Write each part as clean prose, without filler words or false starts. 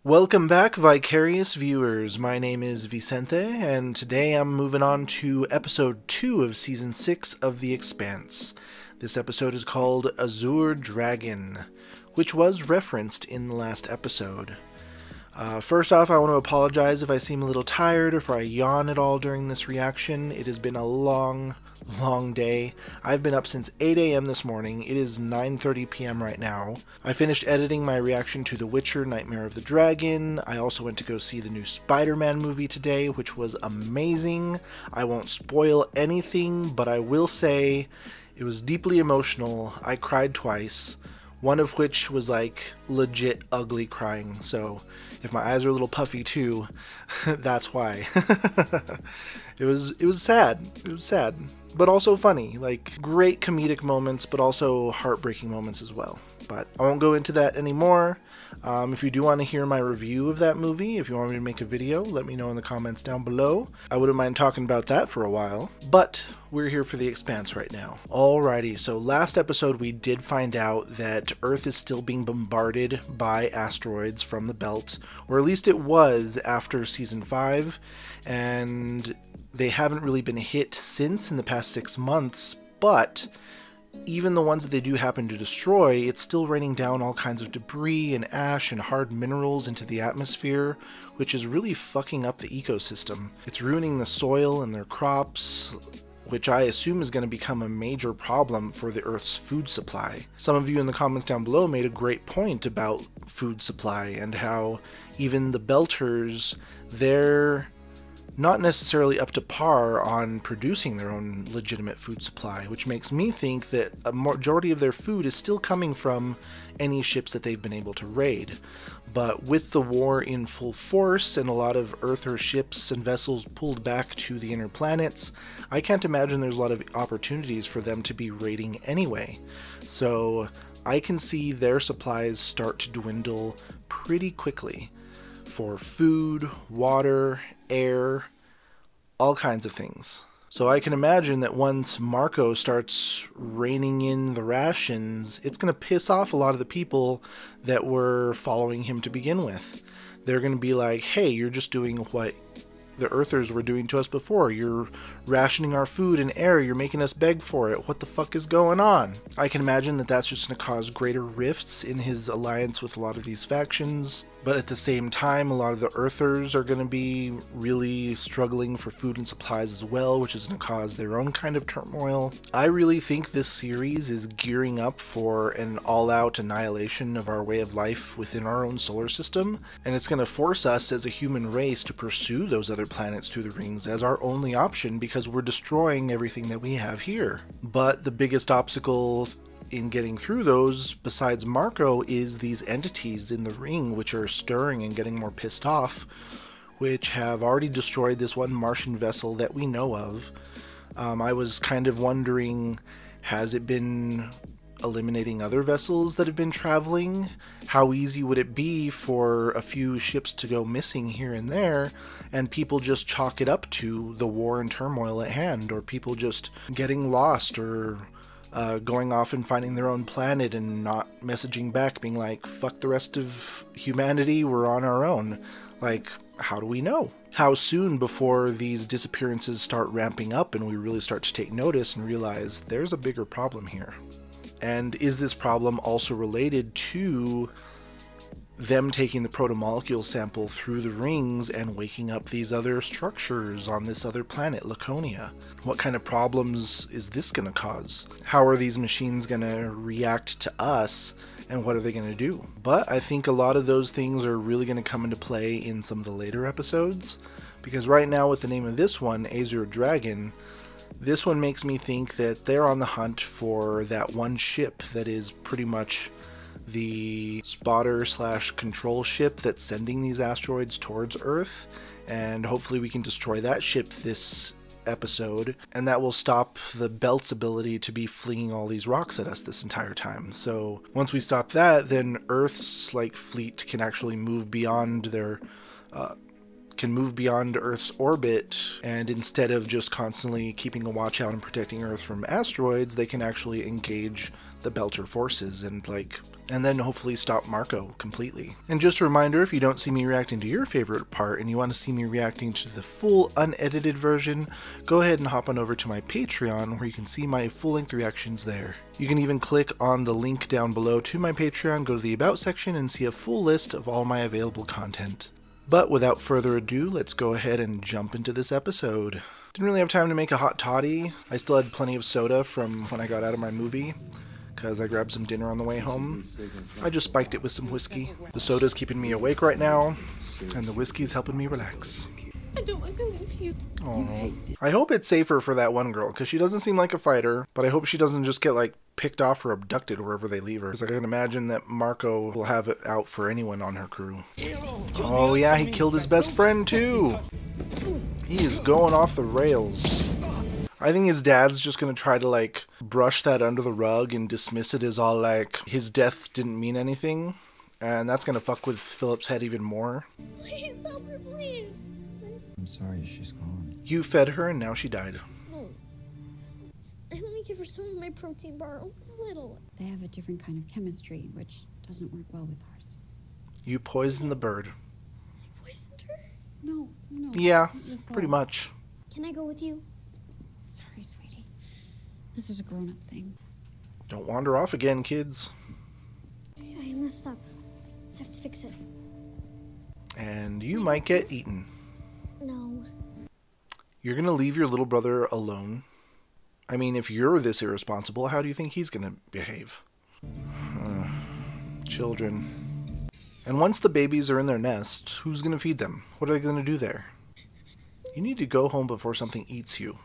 Welcome back, Vicarious viewers. My name is Vicente, and today I'm moving on to episode 2 of season 6 of The Expanse. This episode is called Azure Dragon, which was referenced in the last episode. First off, I want to apologize if I seem a little tired or if I yawn at all during this reaction. It has been a long day. I've been up since 8 a.m. this morning. It is 9:30 p.m. right now. I finished editing my reaction to The Witcher: Nightmare of the Dragon. I also went to go see the new Spider-Man movie today, which was amazing. I won't spoil anything, but I will say it was deeply emotional. I cried twice. One of which was like legit ugly crying, so if my eyes are a little puffy too, that's why. It was sad. It was sad, but also funny. Like great comedic moments, but also heartbreaking moments as well. But I won't go into that anymore. If you do want to hear my review of that movie, if you want me to make a video, let me know in the comments down below. I wouldn't mind talking about that for a while, but we're here for The Expanse right now. Alrighty, so last episode we did find out that Earth is still being bombarded by asteroids from the belt, or at least it was after season 5, and they haven't really been hit since in the past 6 months, but even the ones that they do happen to destroy, it's still raining down all kinds of debris and ash and hard minerals into the atmosphere, which is really fucking up the ecosystem. It's ruining the soil and their crops, which I assume is going to become a major problem for the Earth's food supply. Some of you in the comments down below made a great point about food supply and how even the Belters, they're not necessarily up to par on producing their own legitimate food supply, which makes me think that a majority of their food is still coming from any ships that they've been able to raid. But with the war in full force and a lot of Earther ships and vessels pulled back to the inner planets, I can't imagine there's a lot of opportunities for them to be raiding anyway. So I can see their supplies start to dwindle pretty quickly for food, water, air, all kinds of things. So I can imagine that once Marco starts reining in the rations, it's going to piss off a lot of the people that were following him to begin with. They're going to be like, hey, you're just doing what the Earthers were doing to us before. You're rationing our food and air. You're making us beg for it. What the fuck is going on? I can imagine that that's just going to cause greater rifts in his alliance with a lot of these factions. But at the same time, a lot of the Earthers are going to be really struggling for food and supplies as well, which is going to cause their own kind of turmoil. I really think this series is gearing up for an all-out annihilation of our way of life within our own solar system, and it's going to force us as a human race to pursue those other planets through the rings as our only option because we're destroying everything that we have here. But the biggest obstacle in getting through those, besides Marco, is these entities in the ring which are stirring and getting more pissed off, which have already destroyed this one Martian vessel that we know of. I was kind of wondering, has it been eliminating other vessels that have been traveling? How easy would it be for a few ships to go missing here and there, and people just chalk it up to the war and turmoil at hand, or people just getting lost, or going off and finding their own planet and not messaging back, being like, fuck the rest of humanity, we're on our own. Like, how do we know? How soon before these disappearances start ramping up and we really start to take notice and realize there's a bigger problem here? And is this problem also related to them taking the protomolecule sample through the rings and waking up these other structures on this other planet, Laconia? What kind of problems is this going to cause? How are these machines going to react to us, and what are they going to do? But I think a lot of those things are really going to come into play in some of the later episodes, because right now with the name of this one, Azure Dragon, this one makes me think that they're on the hunt for that one ship that is pretty much the spotter slash control ship that's sending these asteroids towards Earth, and hopefully we can destroy that ship this episode, and that will stop the belt's ability to be flinging all these rocks at us this entire time. So once we stop that, then Earth's fleet can actually move beyond their can move beyond Earth's orbit, and instead of just constantly keeping a watch out and protecting Earth from asteroids, they can actually engage the Belter forces and then hopefully stop Marco completely. And just a reminder, if you don't see me reacting to your favorite part and you want to see me reacting to the full unedited version, go ahead and hop on over to my Patreon where you can see my full-length reactions there. You can even click on the link down below to my Patreon, go to the About section, and see a full list of all my available content. But without further ado, let's go ahead and jump into this episode. Didn't really have time to make a hot toddy. I still had plenty of soda from when I got out of my movie, because I grabbed some dinner on the way home. I just spiked it with some whiskey. The soda's keeping me awake right now, and the whiskey's helping me relax. I don't want to leave you. Aww. I hope it's safer for that one girl, because she doesn't seem like a fighter, but I hope she doesn't just get, picked off or abducted wherever they leave her. Because I can imagine that Marco will have it out for anyone on her crew. Oh yeah, he killed his best friend too! He is going off the rails. I think his dad's just gonna try to, brush that under the rug and dismiss it as all, his death didn't mean anything. And that's gonna fuck with Philip's head even more. Please help her, please. I'm sorry, she's gone. You fed her and now she died. No. I only give her some of my protein bar, a little. They have a different kind of chemistry, which doesn't work well with ours. You poisoned the bird. I poisoned her? No. Yeah, Not your fault. pretty much. Can I go with you? Sorry, sweetie. This is a grown-up thing. Don't wander off again, kids. I messed up. I have to fix it. And you might get eaten. No. You're gonna leave your little brother alone? I mean, if you're this irresponsible, how do you think he's gonna behave? Children. And once the babies are in their nest, who's gonna feed them? What are they gonna do there? You need to go home before something eats you.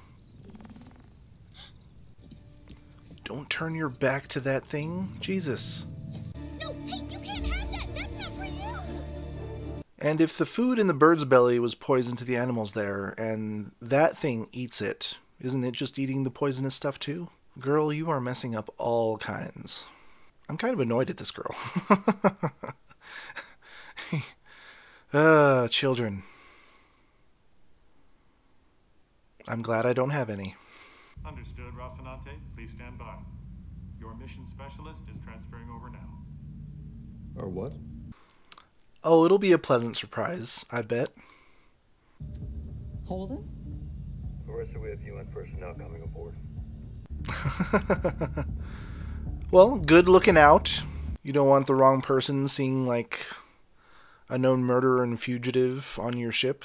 Don't turn your back to that thing. Jesus. No, hey, you can't have that. That's not for you. And if the food in the bird's belly was poison to the animals there, and that thing eats it, isn't it just eating the poisonous stuff too? Girl, you are messing up all kinds. I'm kind of annoyed at this girl. Children. I'm glad I don't have any. Understood, Rocinante. Please stand by. Your mission specialist is transferring over now. Or what? Oh, it'll be a pleasant surprise, I bet. Holden? Marissa, we have UN personnel coming aboard. Well, good looking out. You don't want the wrong person seeing, a known murderer and fugitive on your ship.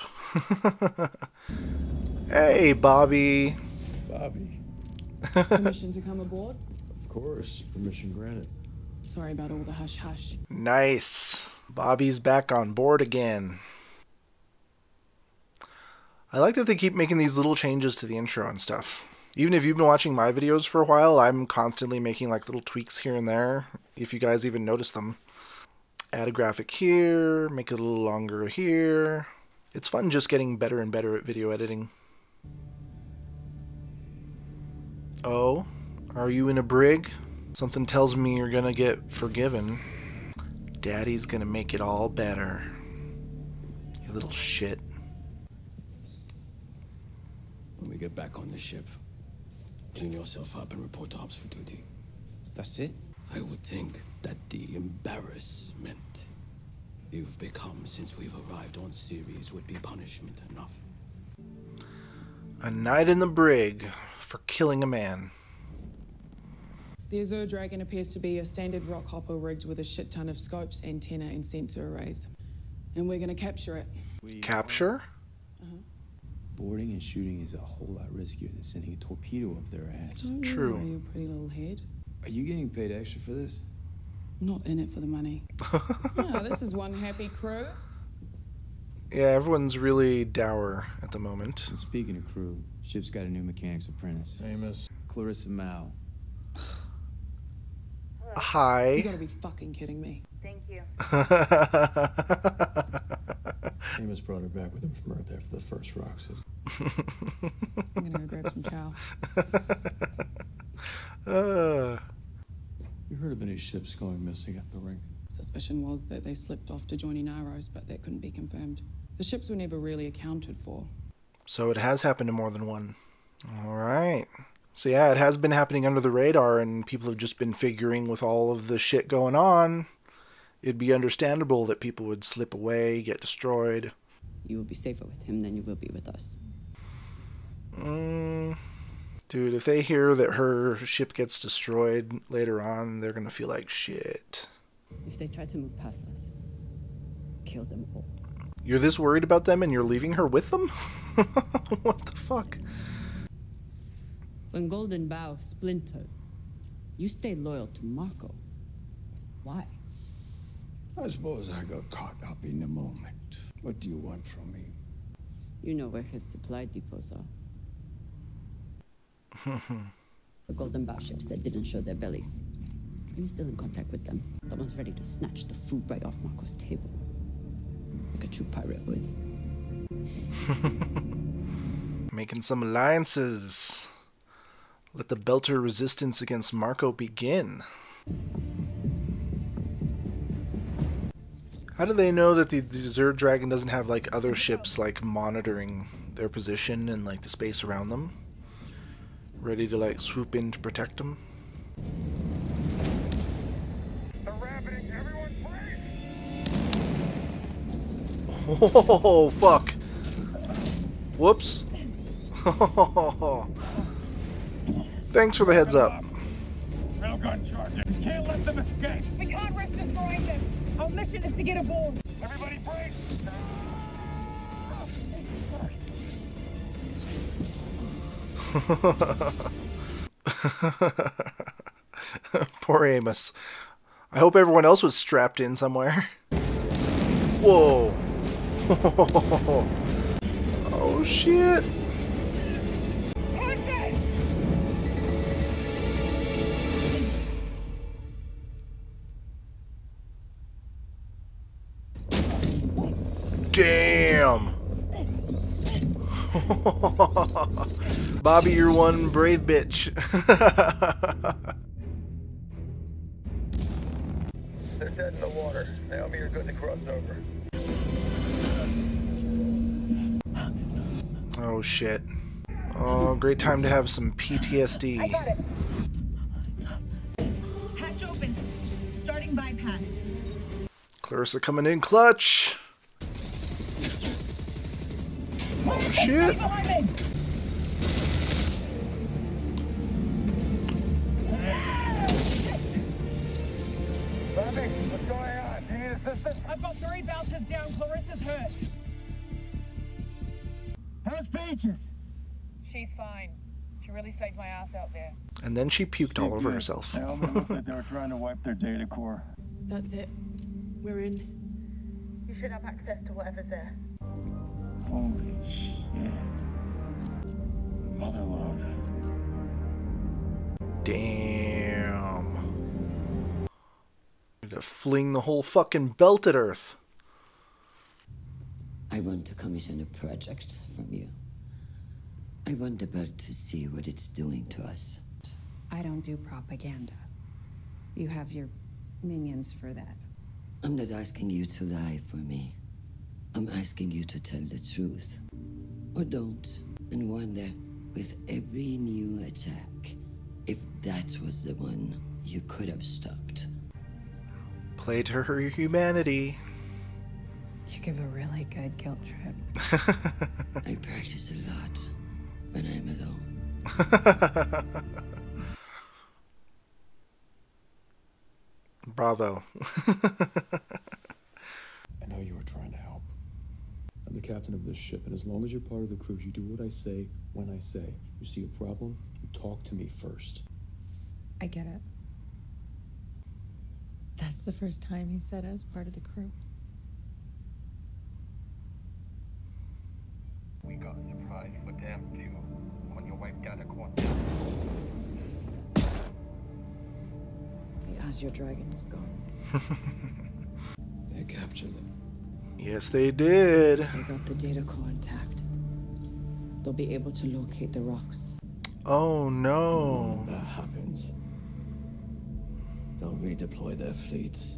Hey, Bobby. Bobby. Permission to come aboard? Of course. Permission granted. Sorry about all the hush-hush. Nice. Bobby's back on board again. I like that they keep making these little changes to the intro and stuff. Even if you've been watching my videos for a while, I'm constantly making little tweaks here and there, if you guys even notice them. Add a graphic here, make it a little longer here. It's fun just getting better and better at video editing. Oh, are you in a brig? Something tells me you're gonna get forgiven. Daddy's gonna make it all better. You little shit. When we get back on the ship, clean yourself up and report to ops for duty. That's it? I would think that the embarrassment you've become since we've arrived on Ceres would be punishment enough. A night in the brig for killing a man. The Azure Dragon appears to be a standard rock hopper rigged with a shit ton of scopes, antenna, and sensor arrays. And we're gonna capture it. Capture? Boarding and shooting is a whole lot riskier than sending a torpedo up their ass. True. You pretty little head. Are you getting paid extra for this? I'm not in it for the money. This is one happy crew. Yeah, everyone's really dour at the moment. And speaking of crew, ship's got a new mechanic's apprentice. Amos. Clarissa Mao. Hi. You gotta be fucking kidding me. Thank you. Amos brought her back with him from Earth after the first rock city. I'm gonna go grab some chow. You heard of any ships going missing at the ring? Suspicion was that they slipped off to join Inaros, but that couldn't be confirmed. The ships were never really accounted for. So it has happened to more than one. All right. So yeah, it has been happening under the radar, and people have just been figuring with all of the shit going on, it'd be understandable that people would slip away, get destroyed. You will be safer with him than you will be with us. Dude, if they hear that her ship gets destroyed later on, they're gonna feel like shit. If they try to move past us, kill them all. You're this worried about them and you're leaving her with them? What the fuck? When Golden Bough splintered, you stayed loyal to Marco. Why? I suppose I got caught up in the moment. What do you want from me? You know where his supply depots are. The Golden Bough ships that didn't show their bellies. Are you still in contact with them? The ones ready to snatch the food right off Marco's table. Like a true pirate would. Making some alliances. Let the Belter resistance against Marco begin. How do they know that the Azure Dragon doesn't have like other ships like monitoring their position and like the space around them? Ready to like swoop in to protect them? Oh, fuck. Whoops. Thanks for the heads up. Railgun charging. Can't let them escape. We can't risk destroying them. Our mission is to get aboard. Everybody brace. Poor Amos. I hope everyone else was strapped in somewhere. Whoa. Oh shit. Damn. Bobby, you're one brave bitch. They're dead in the water. Naomi, you're good to cross over. Oh shit. Oh, great time to have some I PTSD. got it. Hatch open. Starting bypass. Clarissa coming in clutch. Oh shit. Behind me. Bobby, what's going on? Do you need assistance? I've got 3 bouncers down. Clarissa's hurt. How's Peaches? She's fine. She really saved my ass out there. And then she puked all over herself. Naomi looks like they were trying to wipe their data core. That's it. We're in. You should have access to whatever's there. Holy shit. Motherload. Damn. To fling the whole fucking belt at Earth. I want to commission a project from you. I want the belt to see what it's doing to us. I don't do propaganda. You have your minions for that. I'm not asking you to lie for me. I'm asking you to tell the truth. Or don't, and wonder, with every new attack, if that was the one you could have stopped. Play to her humanity. You give a really good guilt trip. I practice a lot when I'm alone. Bravo. I know you were trying to help. I'm the captain of this ship, and as long as you're part of the crew, you do what I say when I say. You see a problem, you talk to me first. I get it. That's the first time he said I was part of the crew. We got a surprise for them, too. On your way down the quantum. The Azure Dragon is gone. They captured it. Yes, they did. They got the data core intact. They'll be able to locate the rocks. Oh no. When that happens, they'll redeploy their fleets.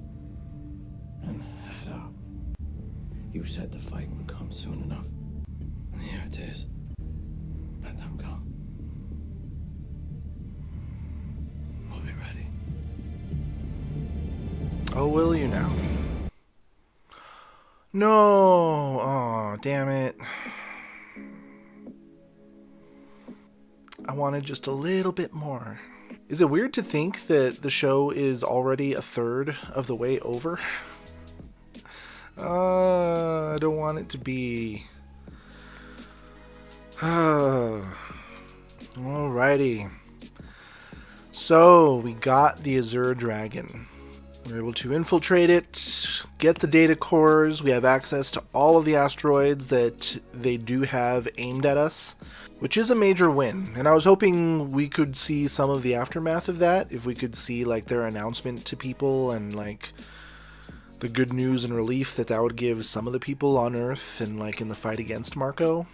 and head up. You said the fight would come soon enough. And here it is. Let them come. We'll be ready. Oh, will you now? No! Oh, damn it. I wanted just a little bit more. Is it weird to think that the show is already a third of the way over? I don't want it to be. Alrighty. So, we got the Azure Dragon. We were able to infiltrate it, get the data cores. We have access to all of the asteroids that they do have aimed at us, which is a major win. And I was hoping we could see some of the aftermath of that, if we could see like their announcement to people and like the good news and relief that that would give some of the people on Earth and like in the fight against Marco.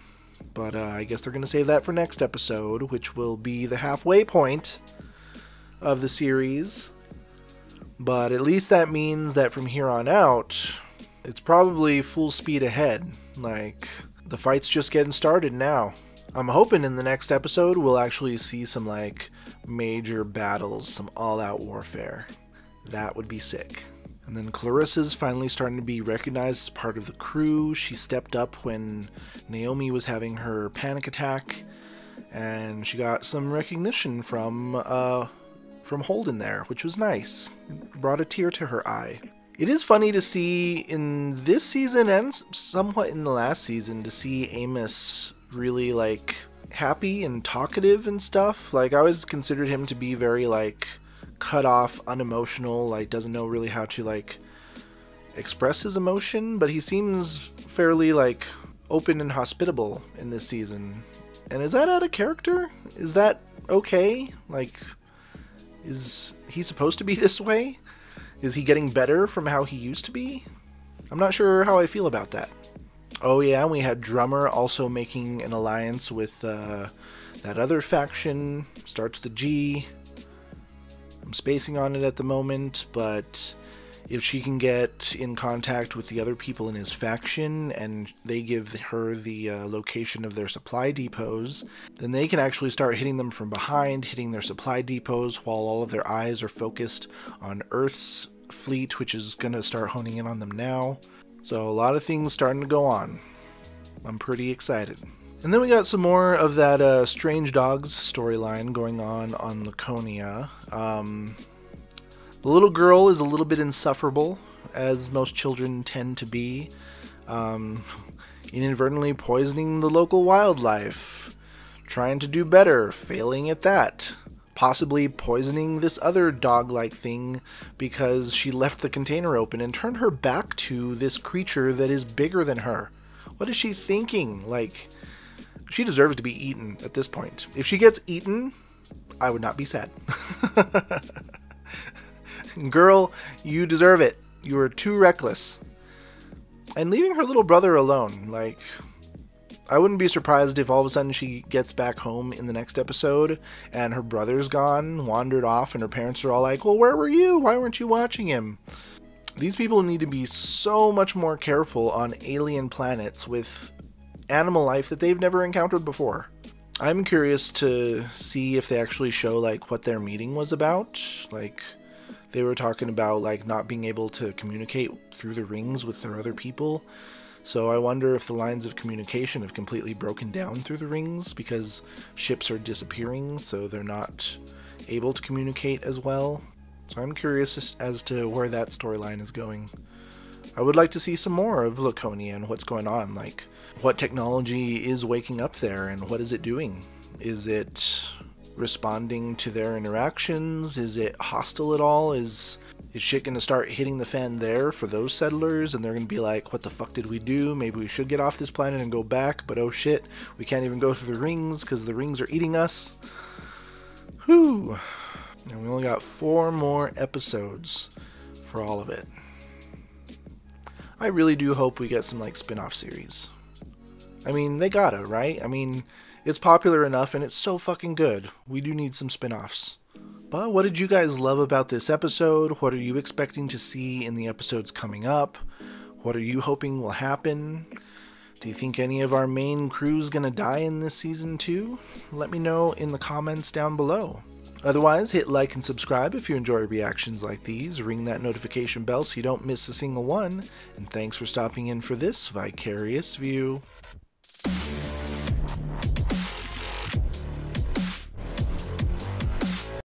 But I guess they're going to save that for next episode, which will be the halfway point of the series. But at least that means that from here on out, it's probably full speed ahead. Like, the fight's just getting started now. I'm hoping in the next episode we'll actually see some, like, major battles, some all-out warfare. That would be sick. And then Clarissa's finally starting to be recognized as part of the crew. She stepped up when Naomi was having her panic attack, and she got some recognition from Holden there, which was nice. It brought a tear to her eye. It is funny to see in this season and somewhat in the last season to see Amos really like happy and talkative and stuff. Like I always considered him to be very like cut off, unemotional, like doesn't know really how to like express his emotion, but he seems fairly like open and hospitable in this season. And is that out of character? Is that okay? Like, is he supposed to be this way? Is he getting better from how he used to be? I'm not sure how I feel about that. Oh yeah, and we had Drummer also making an alliance with that other faction. Starts with a G. I'm spacing on it at the moment, but if she can get in contact with the other people in his faction and they give her the location of their supply depots, then they can actually start hitting them from behind, hitting their supply depots while all of their eyes are focused on Earth's fleet, which is going to start honing in on them now. So a lot of things starting to go on. I'm pretty excited. And then we got some more of that Strange Dogs storyline going on Laconia. The little girl is a little bit insufferable, as most children tend to be, inadvertently poisoning the local wildlife, trying to do better, failing at that, possibly poisoning this other dog-like thing because she left the container open and turned her back to this creature that is bigger than her. What is she thinking? Like, she deserves to be eaten at this point. If she gets eaten, I would not be sad. Girl, you deserve it. You are too reckless. And leaving her little brother alone, like, I wouldn't be surprised if all of a sudden she gets back home in the next episode and her brother's gone, wandered off, and her parents are all like, well, where were you? Why weren't you watching him? These people need to be so much more careful on alien planets with animal life that they've never encountered before. I'm curious to see if they actually show, like, what their meeting was about. Like, they were talking about, like, not being able to communicate through the rings with their other people. So I wonder if the lines of communication have completely broken down through the rings because ships are disappearing, so they're not able to communicate as well. So I'm curious as to where that storyline is going. I would like to see some more of Laconia and what's going on. Like, what technology is waking up there and what is it doing? Is it responding to their interactions? Is it hostile at all? Is shit going to start hitting the fan there for those settlers, and they're going to be like, what the fuck did we do? Maybe we should get off this planet and go back, but oh shit, we can't even go through the rings because the rings are eating us. Whew. And we only got 4 more episodes for all of it. I really do hope we get some, like, spin-off series. I mean, they gotta, right? I mean, it's popular enough and it's so fucking good. We do need some spin-offs. But what did you guys love about this episode? What are you expecting to see in the episodes coming up? What are you hoping will happen? Do you think any of our main crew's gonna die in this season too? Let me know in the comments down below. Otherwise, hit like and subscribe if you enjoy reactions like these. Ring that notification bell so you don't miss a single one. And thanks for stopping in for this Vicarious View.